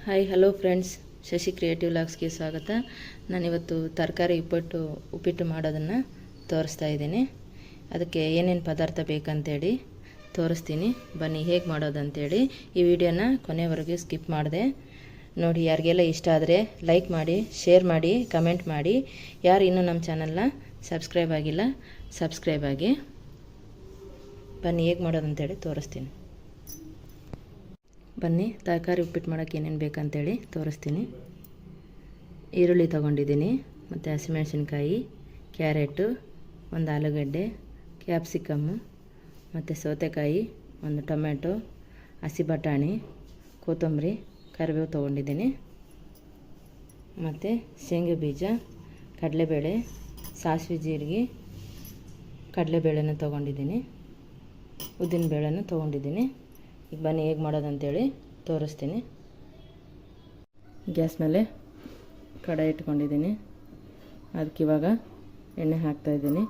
Hi hello friends, Shashi creative ಲಾಗ್ಸ್ಗೆ ಸ್ವಾಗತ. ನಾನಿವತ್ತು ತರಕಾರಿ ಉಪ್ಪಿಟ್ಟು ಮಾಡೋದನ್ನು ತೋರಿಸ್ತಾ ಇದ್ದೀನಿ. ಅದಕ್ಕೆ ಏನೇನು ಪದಾರ್ಥ ಬೇಕಂತೇಳಿ ತೋರಿಸ್ತೀನಿ. ಬನ್ನಿ ಹೇಗೆ ಮಾಡೋದಂತೇಳಿ. ಈ ವಿಡಿಯೋನ ಕೊನೆವರೆಗೆ ಸ್ಕಿಪ್ ಮಾಡಿದೆ ನೋಡಿ. ಯಾರಿಗೆಲ್ಲ ಇಷ್ಟ ಆದರೆ ಲೈಕ್ ಮಾಡಿ, ಶೇರ್ ಮಾಡಿ, ಕಮೆಂಟ್ ಮಾಡಿ. ಯಾರು ಇನ್ನೂ ನಮ್ಮ ಚಾನಲ್ನ ಸಬ್ಸ್ಕ್ರೈಬ್ ಆಗಿಲ್ಲ, ಸಬ್ಸ್ಕ್ರೈಬ್ ಆಗಿ. ಬನ್ನಿ ಹೇಗೆ ಮಾಡೋದಂತೇಳಿ ತೋರಿಸ್ತೀನಿ. ಬನ್ನಿ ತರಕಾರಿ ಉಪ್ಪಿಟ್ಟು ಮಾಡೋಕ್ಕೆ ಏನೇನು ಬೇಕಂತೇಳಿ ತೋರಿಸ್ತೀನಿ. ಈರುಳ್ಳಿ ತೊಗೊಂಡಿದ್ದೀನಿ, ಮತ್ತು ಹಸಿಮೆಣಸಿನ್ಕಾಯಿ, ಕ್ಯಾರೆಟು, ಒಂದು ಆಲೂಗಡ್ಡೆ, ಕ್ಯಾಪ್ಸಿಕಮ್ಮು, ಮತ್ತು ಸೌತೆಕಾಯಿ, ಒಂದು ಟೊಮೆಟೊ, ಹಸಿ ಬಟಾಣಿ, ಕೊತ್ತಂಬರಿ, ಕರಿಬೇವು ತೊಗೊಂಡಿದ್ದೀನಿ, ಮತ್ತು ಶೇಂಗಾ ಬೀಜ, ಕಡಲೆಬೇಳೆ, ಸಾಸಿವೆ, ಜೀರಿಗೆ, ಕಡಲೆಬೇಳೆನ ತೊಗೊಂಡಿದ್ದೀನಿ, ಉದ್ದಿನಬೇಳೆನ ತೊಗೊಂಡಿದ್ದೀನಿ. ಈಗ ಬನ್ನಿ ಹೇಗೆ ಮಾಡೋದಂತೇಳಿ ತೋರಿಸ್ತೀನಿ. ಗ್ಯಾಸ್ ಮೇಲೆ ಕಡಾಯಿ ಇಟ್ಕೊಂಡಿದ್ದೀನಿ. ಅದಕ್ಕೆ ಇವಾಗ ಎಣ್ಣೆ ಹಾಕ್ತಾಯಿದ್ದೀನಿ.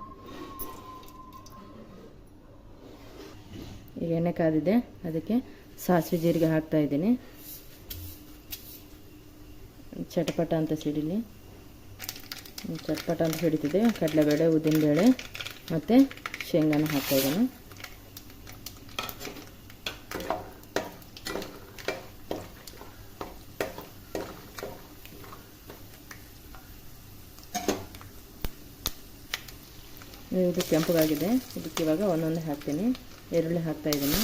ಈಗ ಎಣ್ಣೆ ಕಾದಿದೆ, ಅದಕ್ಕೆ ಸಾಸಿವೆ ಜೀರಿಗೆ ಹಾಕ್ತಾಯಿದ್ದೀನಿ. ಚಟಪಟ ಅಂತ ಸಿಡಿಲಿ. ಚಟಪಟ ಅಂತ ಸಿಡಿತಿದೆ. ಕಡಲೆಬೇಳೆ, ಉದ್ದಿನಬೇಳೆ ಮತ್ತು ಶೇಂಗಾನ ಹಾಕ್ತಾಯಿದ್ದೀನಿ. ಇದು ಕೆಂಪಗಾಗಿದೆ. ಇದಕ್ಕೆ ಇವಾಗ ಒಂದೊಂದೇ ಹಾಕ್ತೀನಿ. ಈರುಳ್ಳಿ ಹಾಕ್ತಾಯಿದ್ದೀನಿ.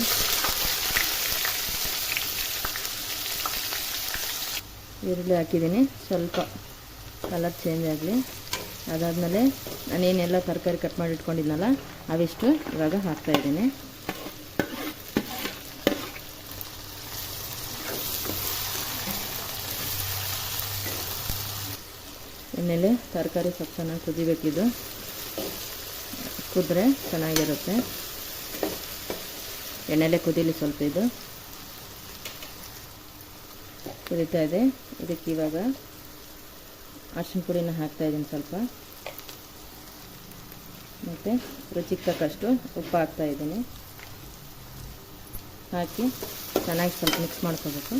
ಈರುಳ್ಳಿ ಹಾಕಿದ್ದೀನಿ, ಸ್ವಲ್ಪ ಕಲರ್ ಚೇಂಜ್ ಆಗಲಿ. ಅದಾದಮೇಲೆ ನಾನೇನೆಲ್ಲ ತರಕಾರಿ ಕಟ್ ಮಾಡಿ ಇಟ್ಕೊಂಡಿದ್ನಲ್ಲ ಅವಿಷ್ಟು ಇವಾಗ ಹಾಕ್ತಾಯಿದ್ದೀನಿ. ಎಣ್ಣೆಲೆ ತರಕಾರಿ ಸ್ವಲ್ಪ ಚೆನ್ನಾಗಿ ಕುದಿಬೇಕಿದು. ಕುದ್ರೆ ಚೆನ್ನಾಗಿರುತ್ತೆ. ಎಣ್ಣೆಲೆ ಕುದೀಲಿ ಸ್ವಲ್ಪ. ಇದು ಕುದೀತಾ ಇದೆ. ಇದಕ್ಕೆ ಇವಾಗ ಅರಿಶಿನ ಪುಡಿನ ಹಾಕ್ತಾಯಿದ್ದೀನಿ ಸ್ವಲ್ಪ, ಮತ್ತು ರುಚಿಗೆ ತಕ್ಕಷ್ಟು ಉಪ್ಪು ಹಾಕ್ತಾಯಿದ್ದೀನಿ. ಹಾಕಿ ಚೆನ್ನಾಗಿ ಸ್ವಲ್ಪ ಮಿಕ್ಸ್ ಮಾಡ್ಕೋಬೇಕು.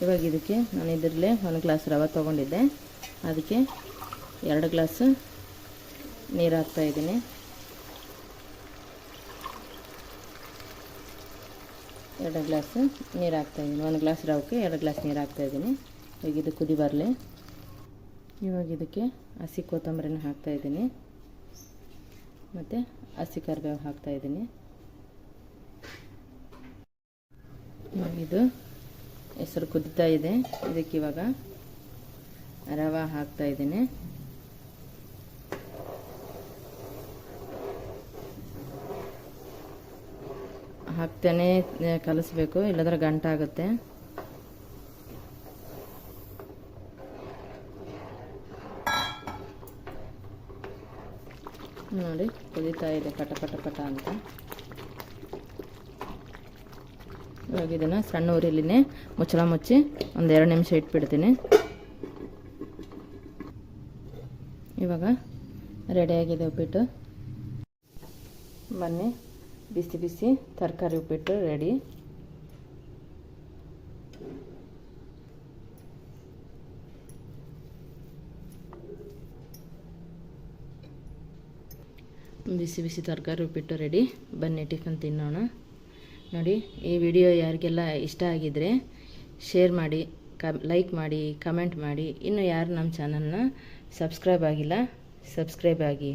ಇವಾಗ ಇದಕ್ಕೆ ನಾನು ಇದರಲ್ಲೇ 1 ಗ್ಲಾಸ್ ರವೆ ತೊಗೊಂಡಿದ್ದೆ. ಅದಕ್ಕೆ 2 ಗ್ಲಾಸ್ ನೀರು ಹಾಕ್ತಾಯಿದ್ದೀನಿ. ಎರಡು ಗ್ಲಾಸ್ ನೀರು ಹಾಕ್ತಾಯಿದ್ದೀನಿ. 1 ಗ್ಲಾಸ್ ರವಕ್ಕೆ 2 ಗ್ಲಾಸ್ ನೀರು ಹಾಕ್ತಾಯಿದ್ದೀನಿ. ಈಗ ಇದು ಕುದಿ ಬರಲಿ. ಇವಾಗ ಇದಕ್ಕೆ ಹಸಿ ಕೊತ್ತಂಬರಿನ ಹಾಕ್ತಾಯಿದ್ದೀನಿ, ಮತ್ತು ಹಸಿ ಕರಿಬೇವು ಹಾಕ್ತಾಯಿದ್ದೀನಿ. ಇದು ಹೆಸರು ಕುದೀತಾ ಇದೆ. ಇದಕ್ಕೆ ಇವಾಗ ರವೆ ಹಾಕ್ತಾಯಿದ್ದೀನಿ. ಹಾಕ್ತಾನೆ ಕಲಿಸ್ಬೇಕು, ಇಲ್ಲದ್ರೆ ಗಂಟಾಗುತ್ತೆ. ನೋಡಿ ಕುದೀತಾ ಇದೆ ಪಟ ಪಟ ಪಟ ಅಂತ. ಇವಾಗ ಇದನ್ನು ಸಣ್ಣ ಉರಿಲಿನೇ ಮುಚ್ಚಳ ಮುಚ್ಚಿ ಒಂದು 2 ನಿಮಿಷ ಇಟ್ಬಿಡ್ತೀನಿ. ಇವಾಗ ರೆಡಿಯಾಗಿದೆ ಉಪ್ಪಿಟ್ಟು. ಬನ್ನಿ, ಬಿಸಿ ಬಿಸಿ ತರಕಾರಿ ಉಪ್ಪಿಟ್ಟು ರೆಡಿ. ಬಿಸಿ ಬಿಸಿ ತರಕಾರಿ ಉಪ್ಪಿಟ್ಟು ರೆಡಿ. ಬನ್ನಿ ಟಿಫನ್ ತಿನ್ನೋಣ. ನೋಡಿ, ಈ ವಿಡಿಯೋ ಯಾರಿಗೆಲ್ಲ ಇಷ್ಟ ಆಗಿದ್ದರೆ ಶೇರ್ ಮಾಡಿ, ಲೈಕ್ ಮಾಡಿ, ಕಮೆಂಟ್ ಮಾಡಿ. ಇನ್ನೂ ಯಾರು ನಮ್ಮ ಚಾನಲ್ನ ಸಬ್ಸ್ಕ್ರೈಬ್ ಆಗಿಲ್ಲ, ಸಬ್ಸ್ಕ್ರೈಬ್ ಆಗಿ.